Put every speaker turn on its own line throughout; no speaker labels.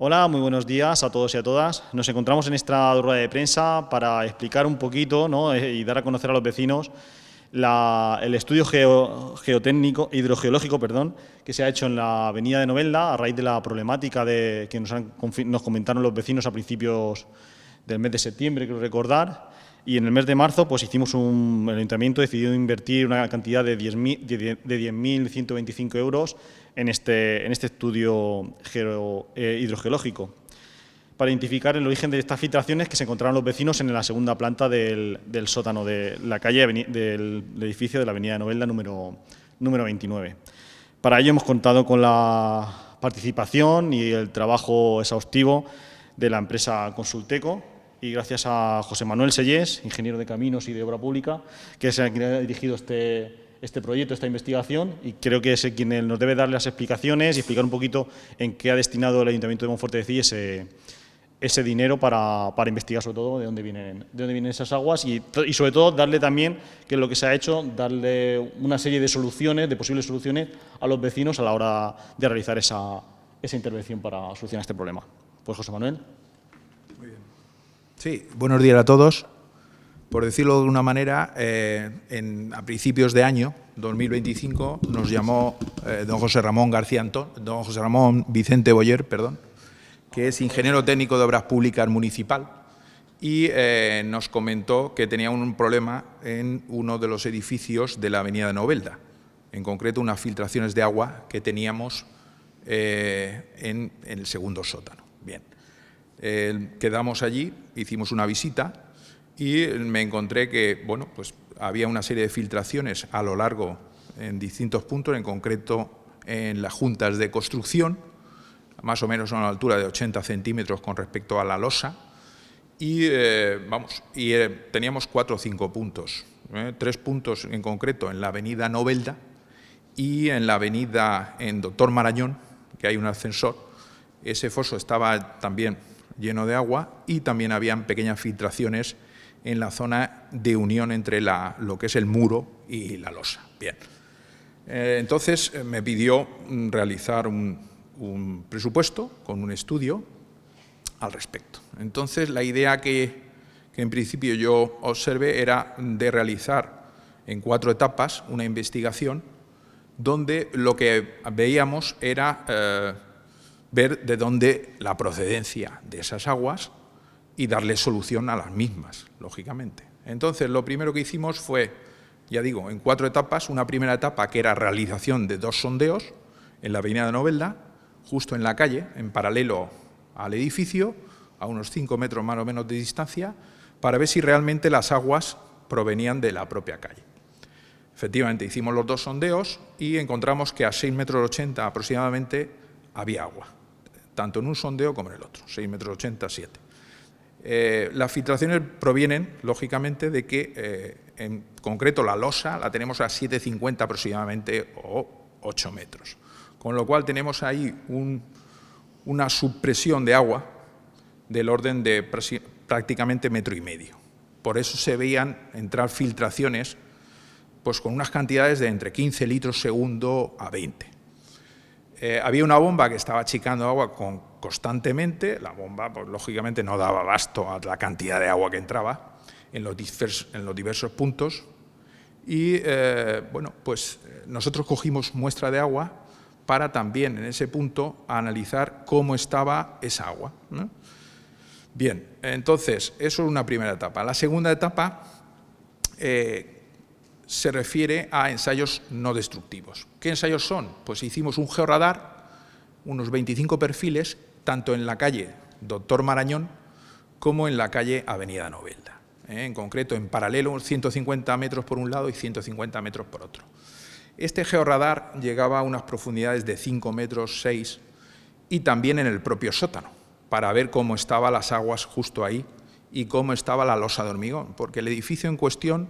Hola, muy buenos días a todos y a todas. Nos encontramos en esta rueda de prensa para explicar un poquito, ¿no?, y dar a conocer a los vecinos el estudio geotécnico, hidrogeológico, que se ha hecho en la avenida de Novelda a raíz de la problemática que nos comentaron los vecinos a principios del mes de septiembre, creo recordar. Y en el mes de marzo pues el Ayuntamiento decidió invertir una cantidad de 10.125 euros en este estudio hidrogeológico para identificar el origen de estas filtraciones que se encontraron los vecinos en la segunda planta del sótano de la calle del edificio de la avenida de Novelda número 29. Para ello hemos contado con la participación y el trabajo exhaustivo de la empresa Consulteco, y gracias a José Manuel Sellés, ingeniero de Caminos y de Obra Pública, que es el quien ha dirigido este proyecto, esta investigación, y creo que es quien nos debe dar las explicaciones y explicar un poquito en qué ha destinado el Ayuntamiento de Monforte de Cíes ese dinero para investigar sobre todo de dónde vienen esas aguas y sobre todo darle también, que es lo que se ha hecho, darle una serie de soluciones, de posibles soluciones a los vecinos a la hora de realizar esa intervención para solucionar este problema. Pues José Manuel.
Muy bien. Sí, buenos días a todos. Por decirlo de una manera, a principios de año 2025 nos llamó don José Ramón Vicente Boyer, que es ingeniero técnico de Obras Públicas municipal, y nos comentó que tenía un problema en uno de los edificios de la avenida de Novelda, en concreto unas filtraciones de agua que teníamos en el segundo sótano. Bien. Quedamos allí, hicimos una visita y me encontré que pues había una serie de filtraciones a lo largo en distintos puntos, en concreto en las juntas de construcción, más o menos a una altura de 80 centímetros con respecto a la losa, y, teníamos 4 o 5 puntos, 3 puntos en concreto en la avenida Novelda y en la avenida Doctor Marañón, que hay un ascensor. Ese foso estaba también lleno de agua y también habían pequeñas filtraciones en la zona de unión entre lo que es el muro y la losa. Bien. Entonces me pidió realizar un presupuesto con un estudio al respecto. Entonces la idea que en principio yo observé era de realizar en 4 etapas una investigación donde lo que veíamos era ver de dónde la procedencia de esas aguas y darle solución a las mismas, lógicamente. Entonces, lo primero que hicimos fue, ya digo, en 4 etapas. Una primera etapa que era realización de 2 sondeos en la avenida de Novelda, justo en la calle, en paralelo al edificio, a unos 5 metros más o menos de distancia, para ver si realmente las aguas provenían de la propia calle. Efectivamente, hicimos los 2 sondeos y encontramos que a 6,80 metros aproximadamente había agua, tanto en un sondeo como en el otro, 6,80 metros, 7. Las filtraciones provienen, lógicamente, de que, en concreto, la losa la tenemos a 7,50 aproximadamente o 8 metros. Con lo cual tenemos ahí una subpresión de agua del orden de prácticamente 1,5 metros. Por eso se veían entrar filtraciones pues con unas cantidades de entre 15 litros segundo a 20. Había una bomba que estaba achicando agua constantemente. La bomba, pues, lógicamente, no daba abasto a la cantidad de agua que entraba en los diversos puntos. Y, pues nosotros cogimos muestra de agua para también, en ese punto, analizar cómo estaba esa agua, ¿no? Bien, entonces, eso es una primera etapa. La segunda etapa se refiere a ensayos no destructivos. ¿Qué ensayos son? Pues hicimos un georradar, unos 25 perfiles, tanto en la calle Doctor Marañón como en la calle Avenida Novelda. En concreto, en paralelo, 150 metros por un lado y 150 metros por otro. Este georradar llegaba a unas profundidades de 5 metros, 6, y también en el propio sótano, para ver cómo estaban las aguas justo ahí y cómo estaba la losa de hormigón, porque el edificio en cuestión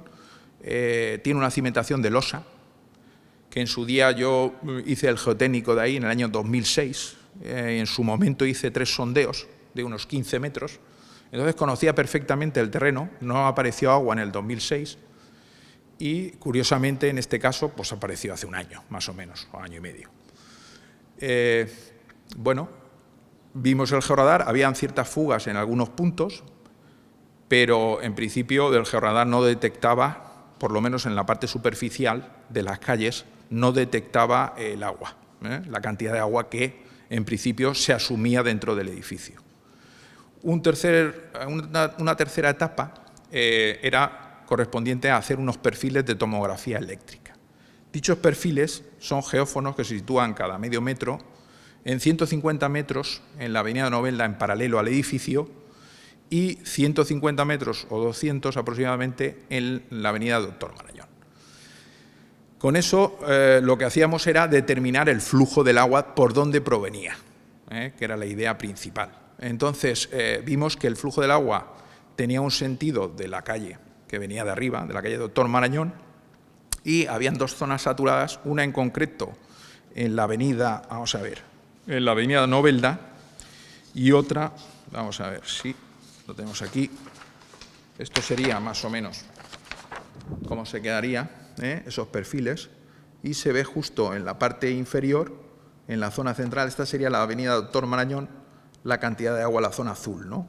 tiene una cimentación de losa, que en su día yo hice el geotécnico de ahí en el año 2006, en su momento hice 3 sondeos de unos 15 metros, entonces conocía perfectamente el terreno, no apareció agua en el 2006 y, curiosamente, en este caso, pues apareció hace un año, más o menos, o año y medio. vimos el georradar, habían ciertas fugas en algunos puntos, pero en principio el georradar no detectaba, por lo menos en la parte superficial de las calles, no detectaba el agua, la cantidad de agua que en principio se asumía dentro del edificio. Una tercera etapa era correspondiente a hacer unos perfiles de tomografía eléctrica. Dichos perfiles son geófonos que se sitúan cada medio metro en 150 metros en la avenida Novelda en paralelo al edificio y 150 metros o 200 aproximadamente en la avenida Doctor Marañón. Con eso lo que hacíamos era determinar el flujo del agua por dónde provenía, que era la idea principal. Entonces vimos que el flujo del agua tenía un sentido de la calle que venía de arriba, de la calle Doctor Marañón, y habían dos zonas saturadas, una en concreto en la avenida, vamos a ver, en la avenida Novelda y otra, vamos a ver si lo tenemos aquí, esto sería más o menos cómo se quedaría, esos perfiles, y se ve justo en la parte inferior, en la zona central, esta sería la avenida Doctor Marañón, la cantidad de agua, la zona azul, ¿no?,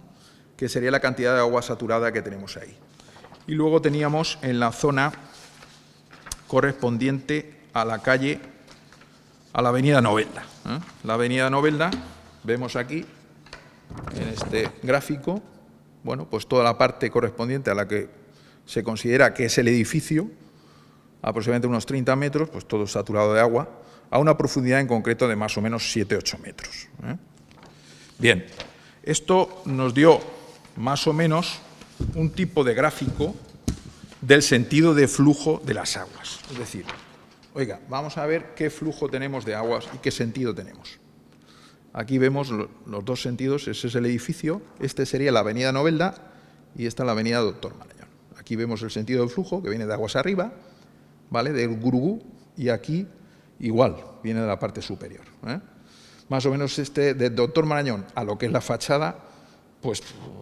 que sería la cantidad de agua saturada que tenemos ahí. Y luego teníamos en la zona correspondiente a la calle, a la avenida Novelda. La avenida Novelda, vemos aquí, en este gráfico, bueno, pues toda la parte correspondiente a la que se considera que es el edificio, aproximadamente unos 30 metros, pues todo saturado de agua, a una profundidad en concreto de más o menos 7-8 metros. Bien, esto nos dio más o menos un tipo de gráfico del sentido de flujo de las aguas. Es decir, oiga, vamos a ver qué flujo tenemos de aguas y qué sentido tenemos. Aquí vemos los dos sentidos, ese es el edificio, este sería la avenida Novelda y esta la avenida Doctor Marañón. Aquí vemos el sentido del flujo, que viene de aguas arriba, ¿vale?, del Gurugú, y aquí igual, viene de la parte superior. Más o menos este, de Doctor Marañón a lo que es la fachada, pues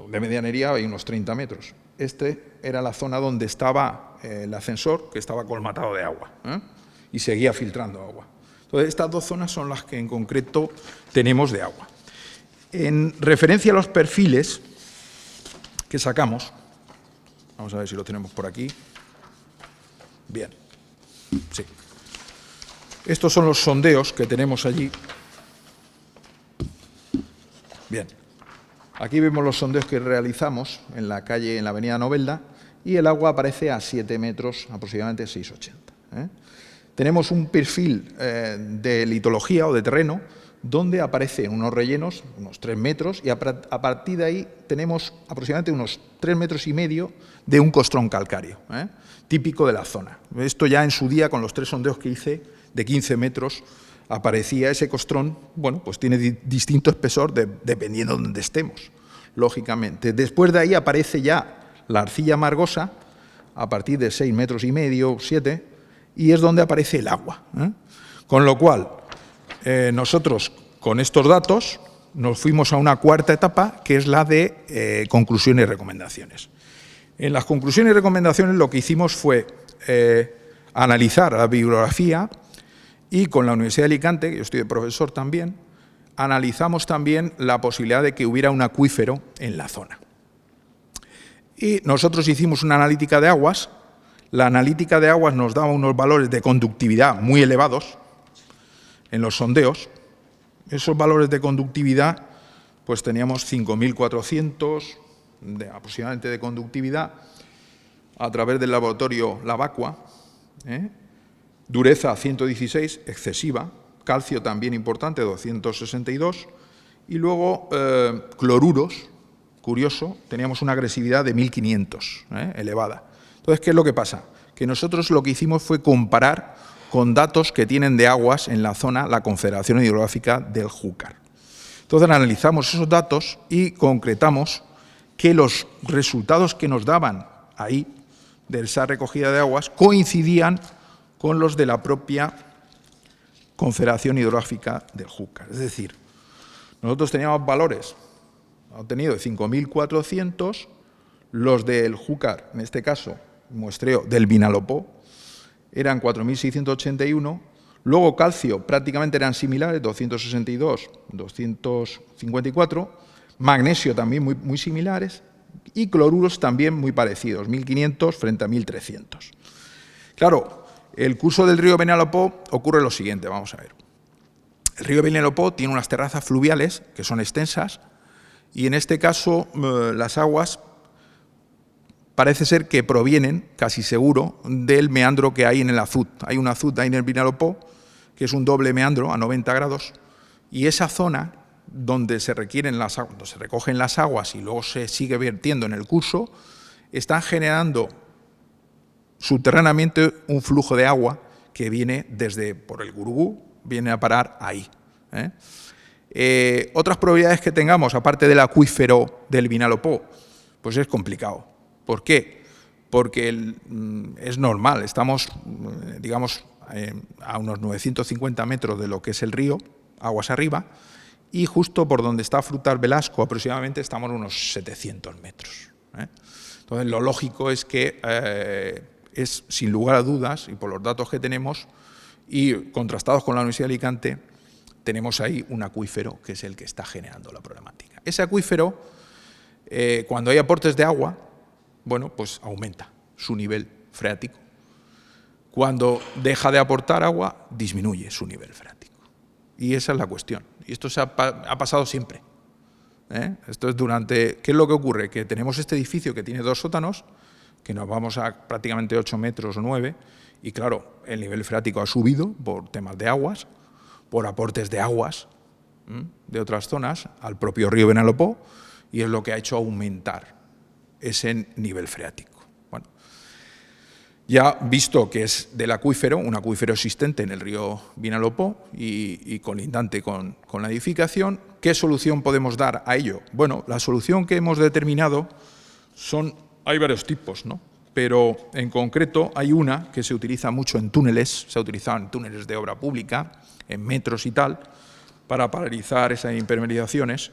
de medianería hay unos 30 metros. Este era la zona donde estaba el ascensor, que estaba colmatado de agua, y seguía filtrando agua. Entonces, estas dos zonas son las que en concreto tenemos de agua. En referencia a los perfiles que sacamos, vamos a ver si lo tenemos por aquí. Bien, sí. Estos son los sondeos que tenemos allí. Bien. Aquí vemos los sondeos que realizamos en la calle, en la avenida Novelda, y el agua aparece a 7 metros, aproximadamente 6,80. Tenemos un perfil de litología o de terreno donde aparecen unos rellenos, unos 3 metros, y a partir de ahí tenemos aproximadamente unos 3,5 metros de un costrón calcáreo, típico de la zona. Esto ya en su día, con los 3 sondeos que hice, de 15 metros, aparecía ese costrón, bueno, pues tiene distinto espesor dependiendo de donde estemos, lógicamente. Después de ahí aparece ya la arcilla margosa, a partir de 6,5 metros, 7, y es donde aparece el agua. Con lo cual, nosotros con estos datos nos fuimos a una cuarta etapa, que es la de conclusiones y recomendaciones. En las conclusiones y recomendaciones lo que hicimos fue analizar la bibliografía, y con la Universidad de Alicante, que yo estoy de profesor también, analizamos también la posibilidad de que hubiera un acuífero en la zona. Y nosotros hicimos una analítica de aguas. La analítica de aguas nos daba unos valores de conductividad muy elevados en los sondeos. Esos valores de conductividad, pues teníamos 5.400 aproximadamente de conductividad a través del laboratorio Lavacua, dureza 116, excesiva, calcio también importante, 262, y luego cloruros, curioso, teníamos una agresividad de 1.500, elevada. Entonces, ¿qué es lo que pasa? Que nosotros lo que hicimos fue comparar con datos que tienen de aguas en la zona la Confederación Hidrográfica del Júcar. Entonces, analizamos esos datos y concretamos que los resultados que nos daban ahí de esa recogida de aguas coincidían con los de la propia Confederación Hidrográfica del Júcar. Es decir, nosotros teníamos valores obtenidos de 5.400, los del Júcar, en este caso, muestreo del Vinalopó, eran 4.681, Luego calcio prácticamente eran similares, 262, 254. Magnesio también muy similares. Y cloruros también muy parecidos, 1500 frente a 1300. Claro, el curso del río Vinalopó ocurre lo siguiente, vamos a ver. El río Vinalopó tiene unas terrazas fluviales que son extensas y en este caso las aguas parece ser que provienen, casi seguro, del meandro que hay en el azud. Hay un azud ahí en el Vinalopó, que es un doble meandro a 90 grados, y esa zona donde se recogen las aguas y luego se sigue vertiendo en el curso, están generando subterráneamente un flujo de agua que viene desde por el Gurugú, viene a parar ahí. Otras probabilidades que tengamos, aparte del acuífero del Vinalopó, pues es complicado. ¿Por qué? Porque es normal, estamos, digamos, a unos 950 metros de lo que es el río, aguas arriba, y justo por donde está Frutar Velasco aproximadamente estamos a unos 700 metros. Entonces, lo lógico es que es, sin lugar a dudas, y por los datos que tenemos, y contrastados con la Universidad de Alicante, tenemos ahí un acuífero que es el que está generando la problemática. Ese acuífero, cuando hay aportes de agua, bueno, pues aumenta su nivel freático. Cuando deja de aportar agua, disminuye su nivel freático. Y esa es la cuestión. Y esto ha pasado siempre. Esto es durante... ¿Qué es lo que ocurre? Que tenemos este edificio que tiene 2 sótanos, que nos vamos a prácticamente 8 metros o 9, y claro, el nivel freático ha subido por temas de aguas, por aportes de aguas de otras zonas al propio río Vinalopó, y es lo que ha hecho aumentar ese nivel freático. Bueno, ya visto que es del acuífero, un acuífero existente en el río Vinalopó y colindante con la edificación, ¿qué solución podemos dar a ello? Bueno, la solución que hemos determinado hay varios tipos, ¿no? Pero en concreto hay una que se utiliza mucho en túneles, se ha utilizado en túneles de obra pública, en metros y tal, para paralizar esas impermeabilizaciones,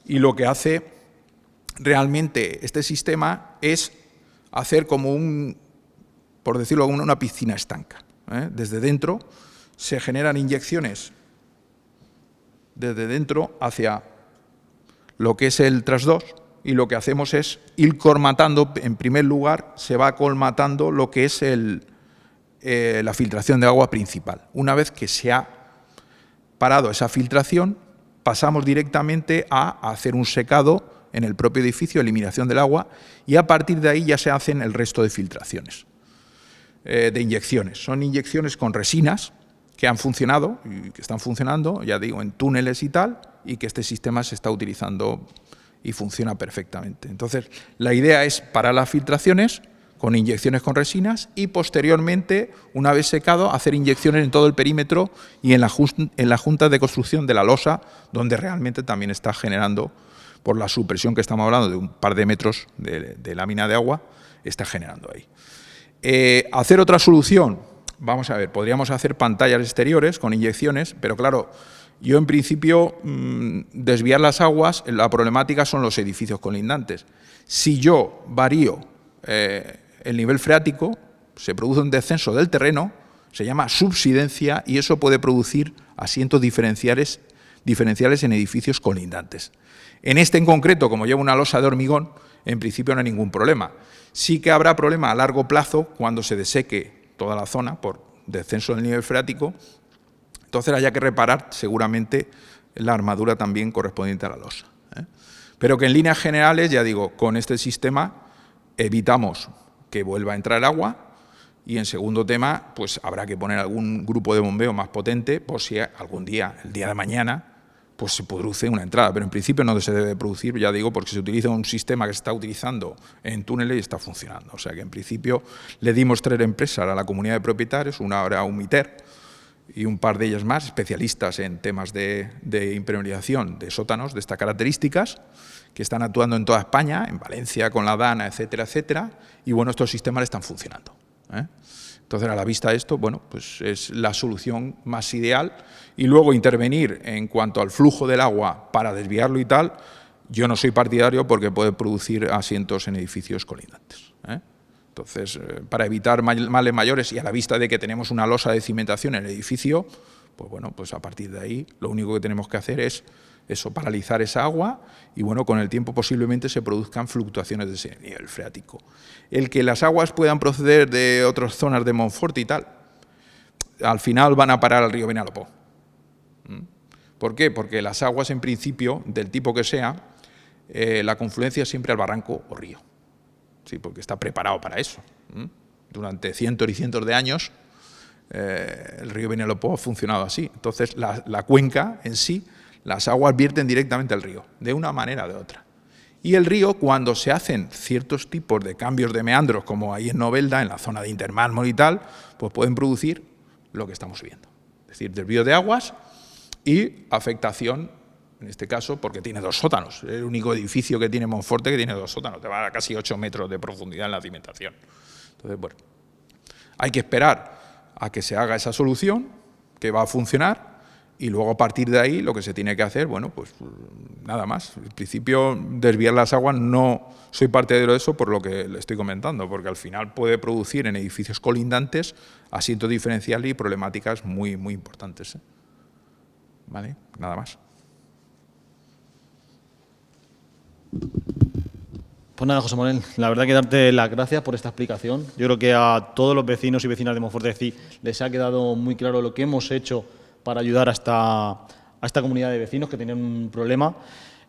y lo que hace realmente este sistema es hacer como por decirlo, una piscina estanca. Desde dentro se generan inyecciones desde dentro hacia lo que es el trasdós, y lo que hacemos es ir colmatando, en primer lugar se va colmatando lo que es la filtración de agua principal. Una vez que se ha parado esa filtración, pasamos directamente a hacer un secado en el propio edificio, eliminación del agua, y a partir de ahí ya se hacen el resto de filtraciones, de inyecciones. Son inyecciones con resinas que han funcionado y que están funcionando, ya digo, en túneles y tal, y que este sistema se está utilizando y funciona perfectamente. Entonces, la idea es parar las filtraciones con inyecciones con resinas y posteriormente, una vez secado, hacer inyecciones en todo el perímetro y en la junta de construcción de la losa, donde realmente también está generando, por la supresión que estamos hablando de un par de metros de lámina de agua, está generando ahí. Hacer otra solución, vamos a ver, podríamos hacer pantallas exteriores con inyecciones, pero claro, yo en principio desviar las aguas, la problemática son los edificios colindantes. Si yo varío el nivel freático, se produce un descenso del terreno, se llama subsidencia, y eso puede producir asientos diferenciales en edificios colindantes. En este en concreto, como lleva una losa de hormigón, en principio no hay ningún problema. Sí que habrá problema a largo plazo cuando se deseque toda la zona por descenso del nivel freático. Entonces haya que reparar seguramente la armadura también correspondiente a la losa. Pero que en líneas generales, ya digo, con este sistema evitamos que vuelva a entrar el agua, y en segundo tema, pues habrá que poner algún grupo de bombeo más potente por si algún día, el día de mañana, pues se produce una entrada. Pero en principio no se debe producir, ya digo, porque se utiliza un sistema que se está utilizando en túneles y está funcionando. O sea que en principio le dimos 3 empresas a la comunidad de propietarios, una era Umiter, y un par de ellas más, especialistas en temas de impermeabilización de sótanos de estas características, que están actuando en toda España, en Valencia con la Dana, etcétera, etcétera, y bueno, estos sistemas están funcionando. Entonces, a la vista de esto, bueno, pues es la solución más ideal, y luego intervenir en cuanto al flujo del agua para desviarlo y tal, yo no soy partidario porque puede producir asientos en edificios colindantes. Entonces, para evitar males mayores y a la vista de que tenemos una losa de cimentación en el edificio, pues bueno, pues a partir de ahí lo único que tenemos que hacer es eso, paralizar esa agua y bueno, con el tiempo posiblemente se produzcan fluctuaciones de ese nivel freático. El que las aguas puedan proceder de otras zonas de Monforte y tal, al final van a parar al río Vinalopó. ¿Por qué? Porque las aguas, en principio, del tipo que sea, la confluencia es siempre al barranco o río. Sí, porque está preparado para eso. Durante cientos y cientos de años, el río Vinalopó ha funcionado así. Entonces, la cuenca en sí, las aguas vierten directamente al río, de una manera o de otra. Y el río, cuando se hacen ciertos tipos de cambios de meandros, como ahí en Novelda, en la zona de intermármol y tal, pues pueden producir lo que estamos viendo. Es decir, desvío de aguas y afectación, en este caso, porque tiene 2 sótanos. Es el único edificio que tiene Monforte que tiene 2 sótanos. Te va a casi 8 metros de profundidad en la cimentación. Entonces, bueno, hay que esperar a que se haga esa solución, que va a funcionar, y luego a partir de ahí lo que se tiene que hacer, bueno, pues nada más. En principio, desviar las aguas no soy partidario de eso por lo que le estoy comentando, porque al final puede producir en edificios colindantes asientos diferenciales y problemáticas muy, muy importantes. ¿Vale? Nada más.
Pues nada, José Manuel, la verdad que darte las gracias por esta explicación. Yo creo que a todos los vecinos y vecinas de Monforte les ha quedado muy claro lo que hemos hecho para ayudar a esta comunidad de vecinos que tenían un problema.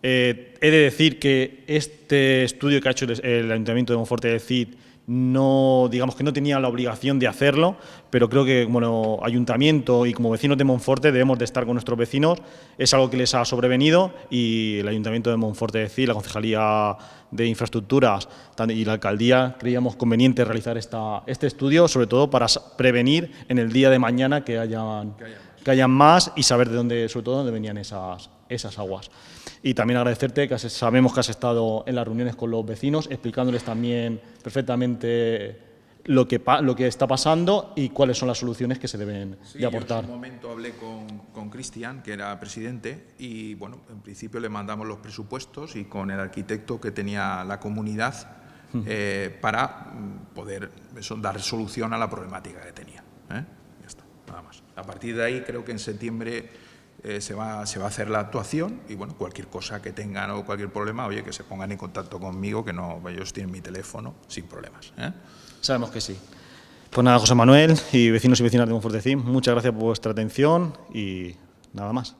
He de decir que este estudio que ha hecho el Ayuntamiento de Monforte de Cid no, digamos que no tenía la obligación de hacerlo, pero creo que como ayuntamiento y como vecinos de Monforte debemos de estar con nuestros vecinos. Es algo que les ha sobrevenido y el Ayuntamiento de Monforte de Cid, la Concejalía de Infraestructuras y la Alcaldía creíamos conveniente realizar este estudio, sobre todo para prevenir en el día de mañana que hayan más y saber de dónde, sobre todo, dónde venían esas aguas. Y también agradecerte que sabemos que has estado en las reuniones con los vecinos, explicándoles también perfectamente lo que está pasando y cuáles son las soluciones que se deben de aportar.
Yo en un momento hablé con Cristian, que era presidente, y bueno, en principio le mandamos los presupuestos y con el arquitecto que tenía la comunidad para poder dar solución a la problemática que tenía. Ya está, nada más. A partir de ahí creo que en septiembre se va a hacer la actuación y bueno, cualquier cosa que tengan o cualquier problema, oye, que se pongan en contacto conmigo, que no, ellos tienen mi teléfono sin problemas.
Sabemos que sí. Pues nada, José Manuel y vecinos y vecinas de Monforte de Cid, muchas gracias por vuestra atención y nada más.